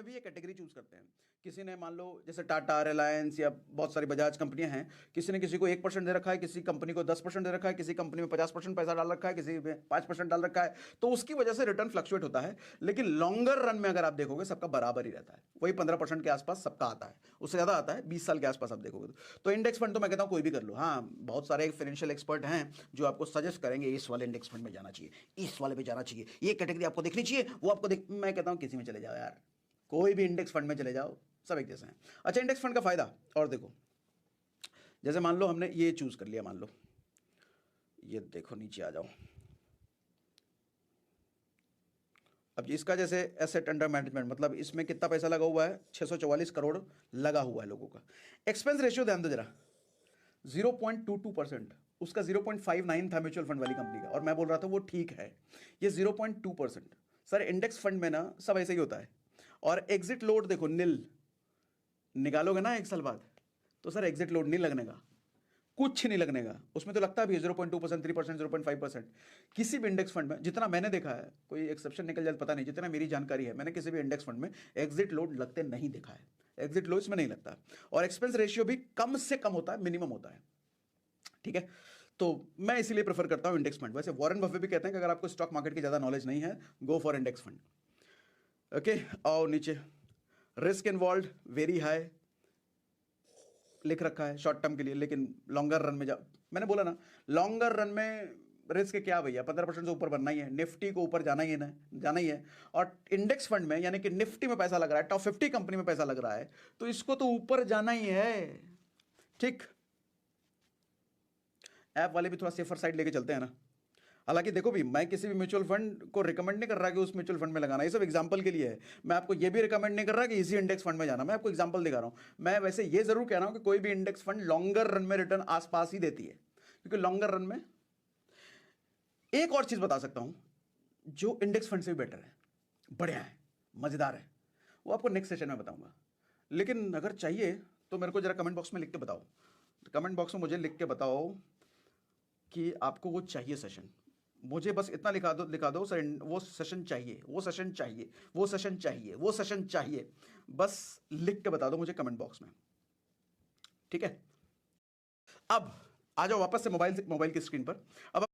भी ये category choose करते हैं। किसी ने मान लो जैसे टाटा, रिलायंस या बहुत सारी बजाज कंपनियां हैं, किसी ने किसी को 1% दे रखा है, किसी कंपनी को 10% दे रखा है, किसी कंपनी में 50% पैसा डाल रखा है, किसी में 5% डाल रखा है, तो उसकी वजह से रिटर्न फ्लक्चुएट होता है। लेकिन लॉन्गर रन में अगर आप देखोगे सबका बराबर ही रहता है, वही 15% के आसपास सबका आता है, उससे ज्यादा आता है 20 साल के आसपास आप देखोगे तो इंडेक्स फंड तो मैं कहता हूं कोई भी कर लो। हाँ, बहुत सारे फाइनेंशियल एक्सपर्ट हैं जो आपको सजेस्ट करेंगे इस वाले इंडेक्स फंड में जाना चाहिए, इस वाले पे जाना चाहिए, ये कैटेगरी आपको देखनी चाहिए, वो आपको मैं कहता हूं किसी में चले जाओ यार, कोई भी इंडेक्स फंड में चले जाओ, सब एक जैसे हैं। अच्छा, इंडेक्स फंड का फायदा और देखो, जैसे मान लो हमने ये चूज कर लिया, मान लो ये देखो नीचे आ जाओ, अब इसका जैसे एसेट अंडर मैनेजमेंट मतलब इसमें कितना पैसा लगा हुआ है, 644 करोड़ लगा हुआ है लोगों का। एक्सपेंस रेशियो ध्यान दो जरा, 0.22%, उसका 0.59 था म्यूचुअल फंड वाली कंपनी का, और मैं बोल रहा था वो ठीक है, ये 0.2%। सर इंडेक्स फंड में ना सब ऐसे ही होता है। और एग्जिट लोड देखो नील, निकालोगे ना 1 साल बाद तो सर एग्जिट लोड नहीं लगने का, कुछ नहीं लगने का, उसमें तो लगता भी है 0.2%, 3%, 0.5%। किसी भी इंडेक्स फंड में जितना मैंने देखा है, कोई एक्सेप्शन निकल जाए पता नहीं, जितना मेरी जानकारी है मैंने किसी भी इंडेक्स फंड में एग्जिट लोड लगते नहीं देखा है, एग्जिट लोड इसमें नहीं लगता। और एक्सपेंस रेशियो भी कम से कम होता है, मिनिमम होता है, ठीक है। तो मैं इसीलिए प्रेफर करता हूं इंडेक्स फंड। वैसे वॉरेन बफे भी कहते हैं कि अगर आपको स्टॉक मार्केट की ज्यादा नॉलेज नहीं है, go for index fund. Okay, आओ नीचे, रिस्क इन्वॉल्व वेरी हाई लिख रखा है शॉर्ट टर्म के लिए, लेकिन लॉन्गर रन में मैंने बोला ना, लॉन्गर रन में रिस्क क्या भैया, 15% से ऊपर बनना ही है, निफ्टी को ऊपर जाना ही है ना, जाना ही है। और इंडेक्स फंड में यानी कि निफ्टी में पैसा लग रहा है, टॉप 50 कंपनी में पैसा लग रहा है, तो इसको तो ऊपर जाना ही है, ठीक। ऐप वाले भी थोड़ा सेफर साइड लेके चलते हैं ना। हालांकि देखो भी, मैं किसी भी म्यूचुअल फंड को रिकमेंड नहीं कर रहा कि उस म्यूचुअल फंड में लगाना, ये सब एग्जांपल के लिए है। मैं आपको ये भी रिकमेंड नहीं कर रहा कि इसी इंडेक्स फंड में जाना, मैं आपको एग्जांपल दिखा रहा हूं। मैं वैसे ये जरूर कह रहा हूं कि कोई भी इंडेक्स फंड लॉन्गर रन में रिटर्न आसपास ही देती है, क्योंकि लॉन्गर रन में एक और चीज बता सकता हूं जो इंडेक्स फंड से भी बेटर है, बढ़िया है, मजेदार है, वो आपको नेक्स्ट सेशन में बताऊंगा। लेकिन अगर चाहिए तो मेरे को जरा कमेंट बॉक्स में लिख के बताओ, कमेंट बॉक्स में मुझे लिख के बताओ कि आपको वो चाहिए सेशन। मुझे बस इतना लिखा दो सर, वो सेशन चाहिए, वो सेशन चाहिए, वो सेशन चाहिए, वो सेशन चाहिए, बस लिख के बता दो मुझे कमेंट बॉक्स में, ठीक है। अब आ जाओ वापस से मोबाइल की स्क्रीन पर। अब